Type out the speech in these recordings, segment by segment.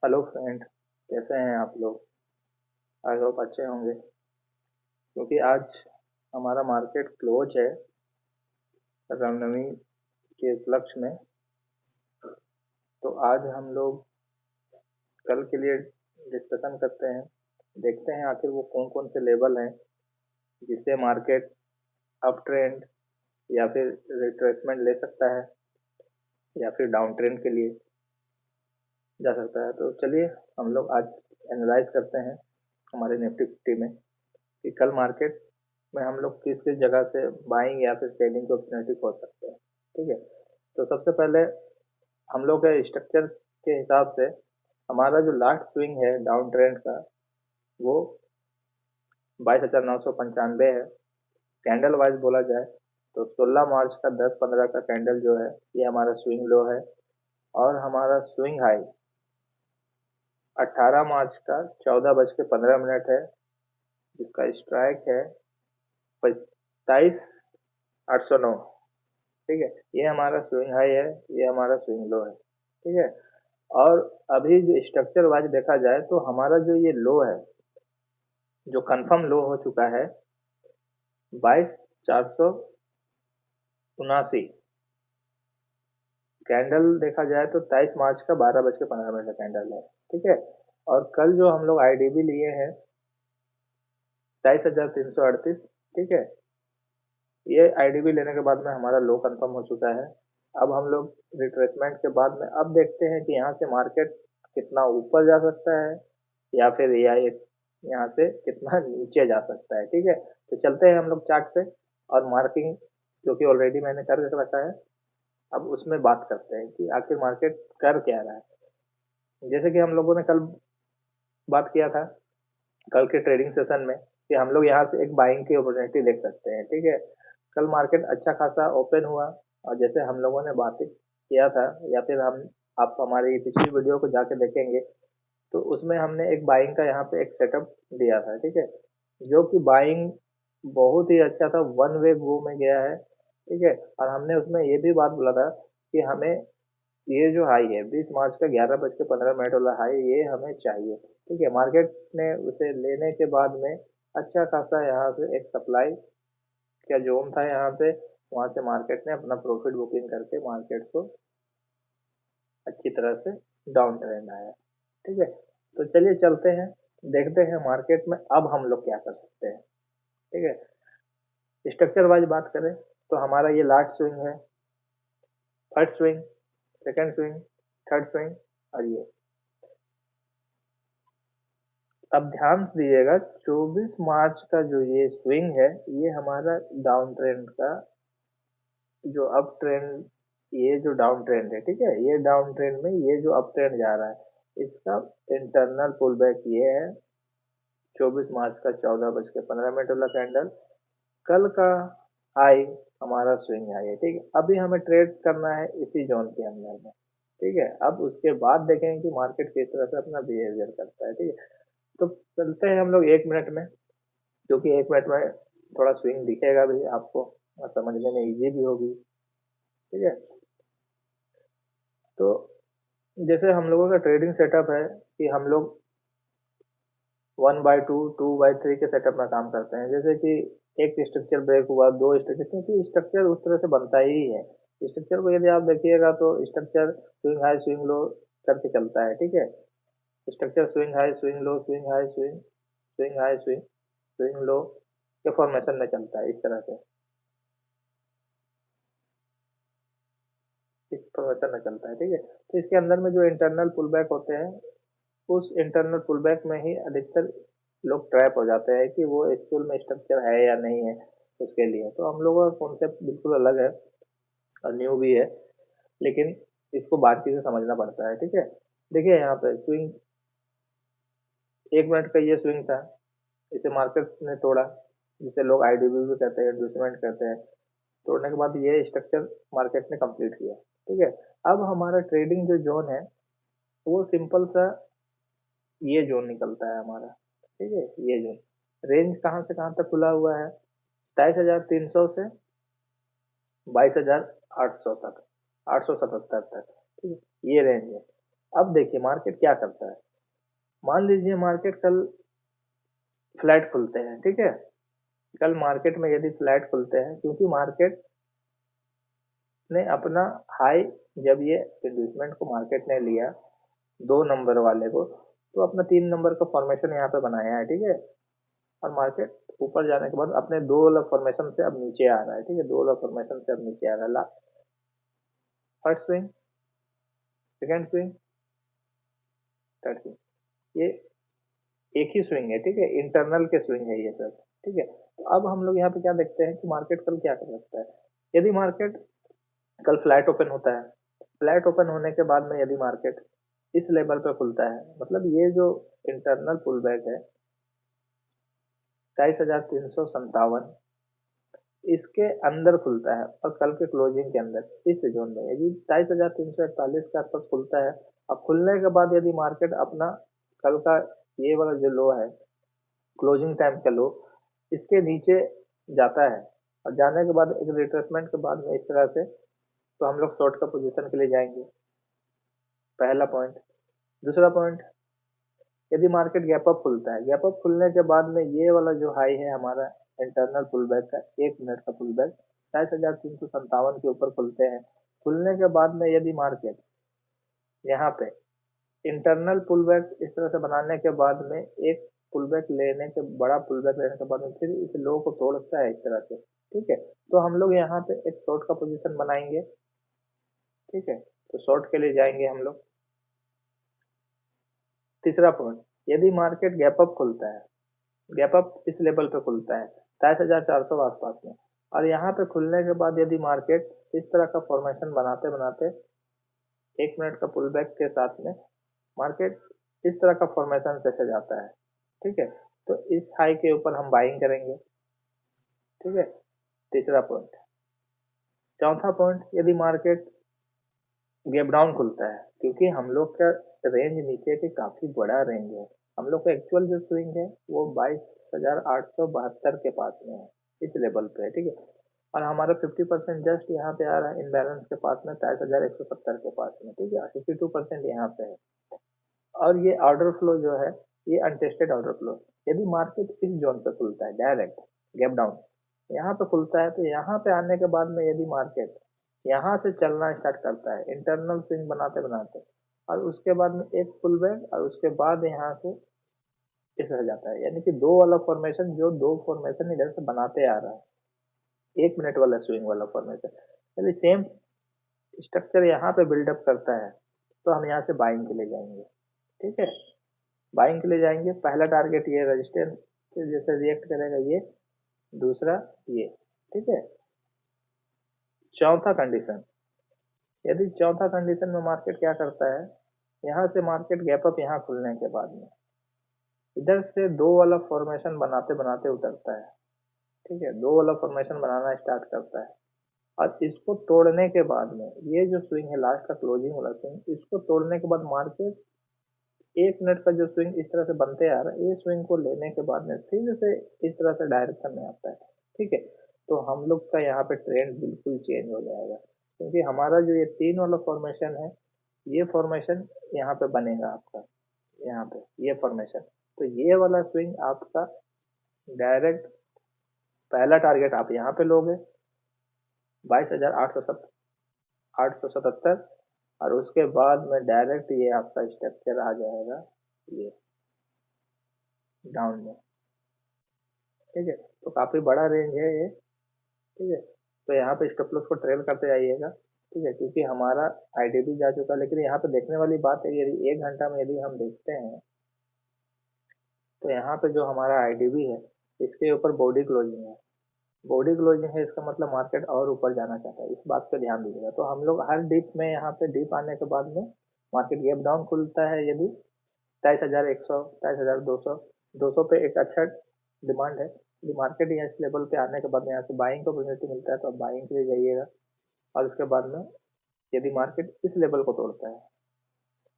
Hello friend, कैसे हैं आप लोग? आई होप अच्छे होंगे। क्योंकि आज हमारा मार्केट क्लोज है रामनवमी के उपलक्ष्य में। तो आज हम लोग कल के लिए डिस्कशन करते हैं। देखते हैं आखिर वो कौन कौन से लेवल हैं जिससे मार्केट अप ट्रेंड या फिर रिट्रेसमेंट ले सकता है या फिर डाउन ट्रेंड के लिए जा सकता है। तो चलिए हम लोग आज एनालाइज करते हैं हमारे निफ्टी 50 में कि कल मार्केट में हम लोग किस किस जगह से बाइंग या फिर सेलिंग की अपॉर्चुनिटी खोज सकते हैं। ठीक है, तो सबसे पहले हम लोग के स्ट्रक्चर के हिसाब से हमारा जो लास्ट स्विंग है डाउन ट्रेंड का वो 22,995 है। कैंडल वाइज बोला जाए तो 16 मार्च का 10-15 का कैंडल जो है ये हमारा स्विंग लो है। और हमारा स्विंग हाई 18 मार्च का 14:15 है, जिसका स्ट्राइक है 27,809। ठीक है, ये हमारा स्विंग हाई है, ये हमारा स्विंग लो है। ठीक है, और अभी जो स्ट्रक्चर वाइज देखा जाए तो हमारा जो ये लो है जो कंफर्म लो हो चुका है 22,479। कैंडल देखा जाए तो 23 मार्च का 12:15 का कैंडल है। ठीक है, और कल जो हम लोग आईडीबी लिए हैं 23,338। ठीक है, ये आईडीबी लेने के बाद में हमारा लो कंफर्म हो चुका है। अब हम लोग रिट्रेसमेंट के बाद में अब देखते हैं कि यहाँ से मार्केट कितना ऊपर जा सकता है या फिर यहाँ से कितना नीचे जा सकता है। ठीक है, तो चलते हैं हम लोग चार्ट पे और मार्किंग जो कि ऑलरेडी मैंने कर रखा है अब उसमें बात करते हैं कि आखिर मार्केट कर क्या रहा है। जैसे कि हम लोगों ने कल बात किया था कल के ट्रेडिंग सेशन में कि हम लोग यहाँ से एक बाइंग की अपॉर्चुनिटी देख सकते हैं। ठीक है, कल मार्केट अच्छा खासा ओपन हुआ और जैसे हम लोगों ने बात किया था या फिर हम आप हमारी पिछली वीडियो को जाके देखेंगे तो उसमें हमने एक बाइंग का यहाँ पे एक सेटअप दिया था। ठीक है, जो कि बाइंग बहुत ही अच्छा था, वन वे गो में गया है। ठीक है, और हमने उसमें ये भी बात बोला था कि हमें ये जो हाई है 20 मार्च का 11:15 वाला हाई ये हमें चाहिए। ठीक है, मार्केट ने उसे लेने के बाद में अच्छा खासा यहाँ से एक सप्लाई का जोन था यहाँ पे, वहां से मार्केट ने अपना प्रॉफिट बुकिंग करके मार्केट को अच्छी तरह से डाउन ट्रेंड आया। ठीक है, तो चलिए चलते हैं देखते हैं मार्केट में अब हम लोग क्या कर सकते हैं। ठीक है, स्ट्रक्चर वाइज बात करें तो हमारा ये लास्ट स्विंग है, first swing, second swing, third swing और ये। अब ध्यान दीजिएगा 24 मार्च का जो ये स्विंग है ये हमारा डाउन ट्रेंड का जो अप ट्रेंड, ये जो डाउन ट्रेंड है। ठीक है, ये डाउन ट्रेंड में ये जो अप ट्रेंड जा रहा है इसका इंटरनल पुल बैक ये है 24 मार्च का 14:15 वाला कैंडल। कल का हाई हमारा स्विंग हाई है। ठीक है, अभी हमें ट्रेड करना है इसी जोन के अंदर में। ठीक है, अब उसके बाद देखेंगे कि मार्केट किस तरह से अपना बिहेवियर करता है। ठीक है, तो चलते हैं हम लोग 1 मिनट में, क्योंकि 1 मिनट में थोड़ा स्विंग दिखेगा भी आपको और समझने में इजी भी होगी। ठीक है, तो जैसे हम लोगों का ट्रेडिंग सेटअप है कि हम लोग 1/2 2/3 के सेटअप में काम करते हैं। जैसे कि एक स्ट्रक्चर ब्रेक हुआ, दो स्ट्रक्चर, क्योंकि स्ट्रक्चर उस तरह से बनता ही है। स्ट्रक्चर को यदि आप देखिएगा तो structure swing high swing low करके चलता है। ठीक है, structure swing high swing low swing high swing swing high swing swing low के फॉर्मेशन में चलता है इस फॉर्मेशन में चलता है। ठीक है, तो इसके अंदर में जो इंटरनल पुल बैक होते हैं उस इंटरनल पुल बैक में ही अधिकतर लोग ट्रैप हो जाते हैं कि वो एक्चुअल में स्ट्रक्चर है या नहीं है उसके लिए। तो हम लोगों का कॉन्सेप्ट बिल्कुल अलग है और न्यू भी है, लेकिन इसको बारीकी से समझना पड़ता है। ठीक है, देखिए यहाँ पे स्विंग 1 मिनट का ये स्विंग था, इसे मार्केट ने तोड़ा, जिसे लोग आईडीबी भी कहते हैं, इंड्यूसमेंट कहते हैं। तोड़ने के बाद ये स्ट्रक्चर मार्केट ने कंप्लीट किया। ठीक है, अब हमारा ट्रेडिंग जो जोन है वो सिंपल सा ये जोन निकलता है हमारा। ठीक है, ये जोन रेंज कहाँ से कहाँ तक खुला हुआ है 27,300 से 22,800 तक, 877 तक। ठीक है, ये रेंज है। अब देखिए मार्केट क्या करता है। मान लीजिए मार्केट कल फ्लैट खुलते हैं, ठीक है। कल मार्केट में यदि फ्लैट खुलते हैं, क्योंकि मार्केट ने अपना हाई, जब ये इंड्यूसमेंट को मार्केट ने लिया 2 नंबर वाले को, तो अपना 3 नंबर का फॉर्मेशन यहाँ पे बनाया है, ठीक है। और मार्केट ऊपर जाने के बाद अपने 2 वाला फॉर्मेशन से अब नीचे आ रहा है, ठीक है। 2 वाला फॉर्मेशन से अब नीचे आ रहा है। First swing, second swing, third swing, ये एक ही स्विंग है, ठीक है। इंटरनल के स्विंग है ये सब, ठीक है। तो अब हम लोग यहाँ पे क्या देखते हैं कि मार्केट कल क्या कर सकता है। यदि मार्केट कल फ्लैट ओपन होता है, फ्लैट ओपन होने के बाद में यदि मार्केट इस लेवल पे खुलता है, मतलब ये जो इंटरनल पुल बैक है 23,357, इसके अंदर खुलता है और कल के क्लोजिंग के अंदर इस जोन में यदि 23,341 के आसपास खुलता है, अब खुलने के बाद यदि मार्केट अपना कल का ये वाला जो लो है, क्लोजिंग टाइम का लो, इसके नीचे जाता है और जाने के बाद एक रिट्रेसमेंट के बाद में इस तरह से, तो हम लोग शॉर्ट का पोजीशन के लिए जाएंगे, पहला पॉइंट। दूसरा पॉइंट, यदि मार्केट गैप अप खुलता है, गैप अप खुलने के बाद में ये वाला जो हाई है हमारा इंटरनल पुल बैक का 1 मिनट का पुल बैक 27,357 के ऊपर खुलते हैं। खुलने के बाद में यदि मार्केट यहाँ पे इंटरनल पुल बैक इस तरह से बनाने के बाद में एक पुल बैक लेने के, बड़ा पुल बैक लेने के बाद में फिर इस लो को तोड़ता है इस तरह से, ठीक है। तो हम लोग यहाँ पे एक शॉर्ट का पोजीशन बनाएंगे, ठीक है। तो शॉर्ट के लिए जाएंगे हम लोग। तीसरा पॉइंट, यदि मार्केट गैप अप खुलता है, गैप अप इस लेवल पे खुलता है 27,400 आसपास में, और यहाँ पे खुलने के बाद यदि मार्केट इस तरह का फॉर्मेशन बनाते बनाते 1 मिनट का पुल बैक के साथ में मार्केट इस तरह का फॉर्मेशन से जाता है, ठीक है। तो इस हाई के ऊपर हम बाइंग करेंगे, ठीक है। तीसरा पॉइंट। चौथा पॉइंट, यदि मार्केट गैप डाउन खुलता है, क्योंकि हम लोग का रेंज नीचे के काफी बड़ा रेंज है, हम लोग का एक्चुअल जो स्विंग है वो 22,872 के पास में है, इस लेवल पे है, ठीक है। और हमारा 50% जस्ट यहाँ पे आ रहा है इनबैलेंस के पास में 23,170 के पास में, ठीक है। 52% यहाँ पे है। और ये ऑर्डर फ्लो जो है, ये अनटेस्टेड ऑर्डर फ्लो, यदि मार्केट इस जोन पे खुलता है डायरेक्ट गैप डाउन, यहाँ पे खुलता है, तो यहाँ पे आने के बाद में यदि मार्केट यहाँ से चलना स्टार्ट करता है इंटरनल स्विंग बनाते बनाते, और उसके बाद में एक पुल बैक, और उसके बाद यहाँ से इस रह जाता है, यानी कि 2 वाला फॉर्मेशन, जो 2 फॉर्मेशन इधर से बनाते आ रहा है, 1 मिनट वाला स्विंग वाला फॉर्मेशन, यदि सेम स्ट्रक्चर यहाँ पे बिल्डअप करता है, तो हम यहाँ से बाइंग के लिए जाएंगे, ठीक है। बाइंग के लिए जाएंगे, पहला टारगेट ये रेजिस्टेंस जैसे रिएक्ट करेगा ये, दूसरा ये, ठीक है। चौथा कंडीशन, यदि चौथा कंडीशन में मार्केट क्या करता है, यहाँ से मार्केट गैप अप यहाँ खुलने के बाद में इधर से 2 वाला फॉर्मेशन बनाते बनाते उतरता है, ठीक है। 2 वाला फॉर्मेशन बनाना स्टार्ट करता है, और इसको तोड़ने के बाद में ये जो स्विंग है लास्ट का क्लोजिंग वाला स्विंग, इसको तोड़ने के बाद मार्केट 1 मिनट का जो स्विंग इस तरह से बनते आ रहा है, ये स्विंग को लेने के बाद में फिर से इस तरह से डायरेक्शन में आता है, ठीक है। तो हम लोग का यहाँ पे ट्रेंड बिल्कुल चेंज हो जाएगा, क्योंकि हमारा जो ये 3 वाला फॉर्मेशन है, ये फॉर्मेशन यहाँ पे बनेगा आपका, यहाँ पे ये फॉर्मेशन, तो ये वाला स्विंग आपका डायरेक्ट, पहला टारगेट आप यहाँ पे लोगे 22,877, और उसके बाद में डायरेक्ट ये आपका स्ट्रक्चर आ जाएगा ये डाउन में, ठीक है। तो काफी बड़ा रेंज है ये, ठीक है। तो यहाँ पे स्टॉप लॉस को ट्रेल करते जाइएगा, ठीक है, क्योंकि हमारा आईडीबी जा चुका है। लेकिन यहाँ पे देखने वाली बात है, यदि 1 घंटा में यदि हम देखते हैं, तो यहाँ पे जो हमारा आईडीबी है इसके ऊपर बॉडी क्लोजिंग है, बॉडी क्लोजिंग है, इसका मतलब मार्केट और ऊपर जाना चाहता है, इस बात पे ध्यान दीजिएगा। तो हम लोग हर डिप में, यहाँ पे डिप आने के बाद में मार्केट गैप डाउन खुलता है, यदि 23,100, 23,200, 200 पे एक अच्छा डिमांड है, यदि मार्केट यहाँ इस लेवल पे आने के बाद में यहाँ से बाइंग का अपॉर्चुनिटी मिलता है, तो आप बाइंग के लिए जाइएगा। और उसके बाद में यदि मार्केट इस लेवल को तोड़ता है,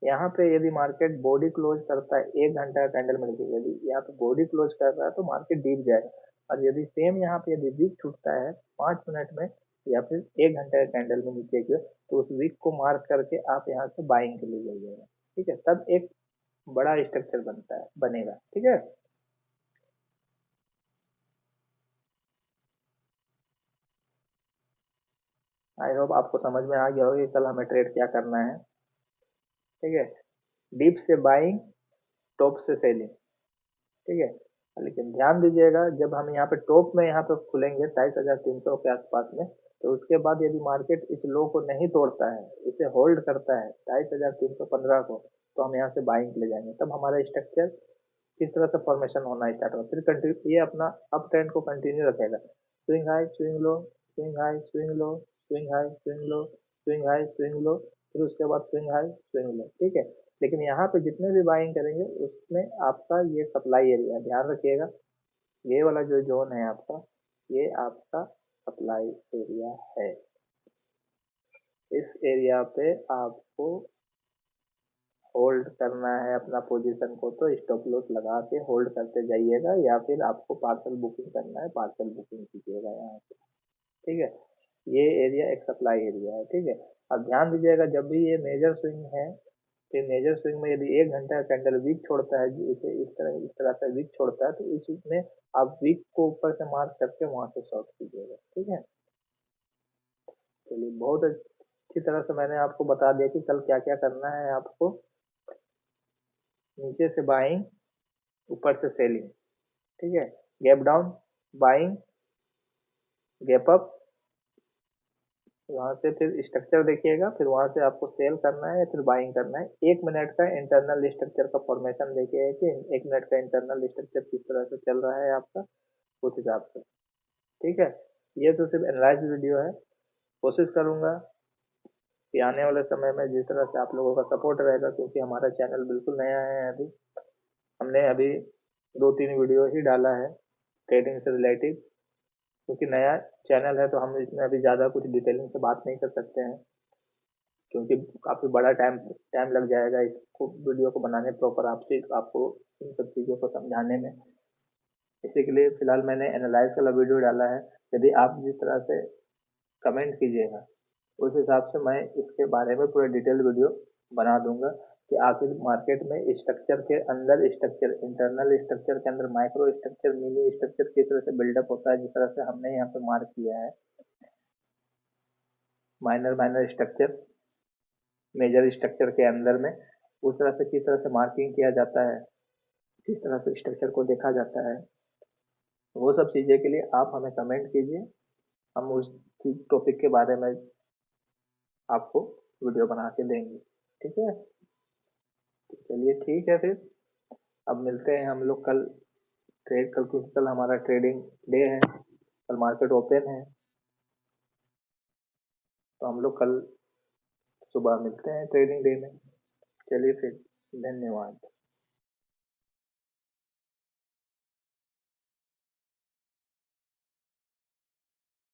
यहाँ पे यदि मार्केट बॉडी क्लोज करता है, 1 घंटा का कैंडल मिल गई, यदि यहाँ पे बॉडी क्लोज कर रहा है तो मार्केट डीप जाएगा। और यदि सेम यहाँ पे यदि वीक छूटता है 5 मिनट में, या फिर 1 घंटे का कैंडल में नीचे की ओर, तो उस वीक को मार्क करके आप यहाँ से बाइंग के लिए जाइएगा, ठीक है, तब एक बड़ा स्ट्रक्चर बनता है, बनेगा। ठीक है, आई होप आपको समझ में आ गया होगा कि कल हमें ट्रेड क्या करना है। ठीक है, डीप से बाइंग, टॉप से सेलिंग। ठीक है, लेकिन ध्यान दीजिएगा, जब हम यहाँ पे टॉप में यहाँ पे खुलेंगे 23,300 के आसपास में, तो उसके बाद यदि मार्केट इस लो को नहीं तोड़ता है, इसे होल्ड करता है 23,315 को, तो हम यहाँ से बाइंग के लिए जाएंगे। तब हमारा स्ट्रक्चर किस तरह से फॉर्मेशन होना स्टार्ट होगा, फिर कंटिन्यू ये अपना अप ट्रेंड को कंटिन्यू रखेगा। Swing high, swing low, swing high, swing low, swing high, swing low, swing high, swing low, फिर उसके बाद स्विंग हाई, स्विंग लो। ठीक है, लेकिन यहाँ पे जितने भी बाइंग करेंगे उसमें आपका ये सप्लाई एरिया, ध्यान रखिएगा, ये वाला जो जोन है आपका, ये आपका सप्लाई एरिया है। इस एरिया पे आपको होल्ड करना है अपना पोजीशन को, तो स्टॉप लॉस लगा के होल्ड करते जाइएगा, या फिर आपको पार्सल बुकिंग करना है, पार्सल बुकिंग कीजिएगा यहाँ से। ठीक है, ये एरिया एक सप्लाई एरिया है। ठीक है, अब ध्यान दीजिएगा, जब भी ये मेजर स्विंग है, तो मेजर स्विंग में यदि 1 घंटा कैंडल वीक छोड़ता है, इसे इस तरह से वीक छोड़ता है, तो इसमें आप वीक को ऊपर से मार्क करके वहां से शॉर्ट कीजिएगा। ठीक है, चलिए, बहुत अच्छी तरह से मैंने आपको बता दिया कि कल क्या क्या करना है आपको। नीचे से बाइंग, ऊपर से सेलिंग। ठीक है, gap down, buying, gap up, वहां से फिर स्ट्रक्चर देखिएगा, फिर वहां से आपको सेल करना है या फिर बाइंग करना है। 1 मिनट का इंटरनल स्ट्रक्चर का फॉर्मेशन देखिएगा कि 1 मिनट का इंटरनल स्ट्रक्चर किस तरह से चल रहा है आपका, उस हिसाब से। ठीक है, ये तो सिर्फ एनालाइज वीडियो है। कोशिश करूंगा कि आने वाले समय में जिस तरह से आप लोगों का सपोर्ट रहेगा, क्योंकि हमारा चैनल बिल्कुल नया है अभी, हमने अभी 2-3 वीडियो ही डाला है ट्रेडिंग से रिलेटेड, क्योंकि नया चैनल है तो हम इसमें अभी ज़्यादा कुछ डिटेलिंग से बात नहीं कर सकते हैं, क्योंकि काफ़ी बड़ा टाइम टाइम लग जाएगा इसको, वीडियो को बनाने प्रॉपर आपसे आपको इन सब चीज़ों को समझाने में। इसी के लिए फिलहाल मैंने एनालाइज वाला वीडियो डाला है। यदि आप जिस तरह से कमेंट कीजिएगा, उस हिसाब से मैं इसके बारे में पूरा डिटेल वीडियो बना दूंगा कि आखिर मार्केट में स्ट्रक्चर के अंदर, स्ट्रक्चर इंटरनल स्ट्रक्चर के अंदर माइक्रो स्ट्रक्चर, मिनी स्ट्रक्चर किस तरह से बिल्डअप होता है, जिस तरह से हमने यहाँ पे मार्क किया है, minor minor structure major structure के अंदर में, उस तरह से किस तरह से मार्किंग किया जाता है, किस तरह से स्ट्रक्चर को देखा जाता है, वो सब चीज़ें के लिए आप हमें कमेंट कीजिए, हम उस टॉपिक के बारे में आपको वीडियो बना के देंगे। ठीक है, तो चलिए ठीक है फिर, अब मिलते हैं हम लोग कल ट्रेड, कल क्योंकि कल हमारा ट्रेडिंग डे है, कल मार्केट ओपन है, तो हम लोग कल सुबह मिलते हैं ट्रेडिंग डे में। चलिए फिर, धन्यवाद।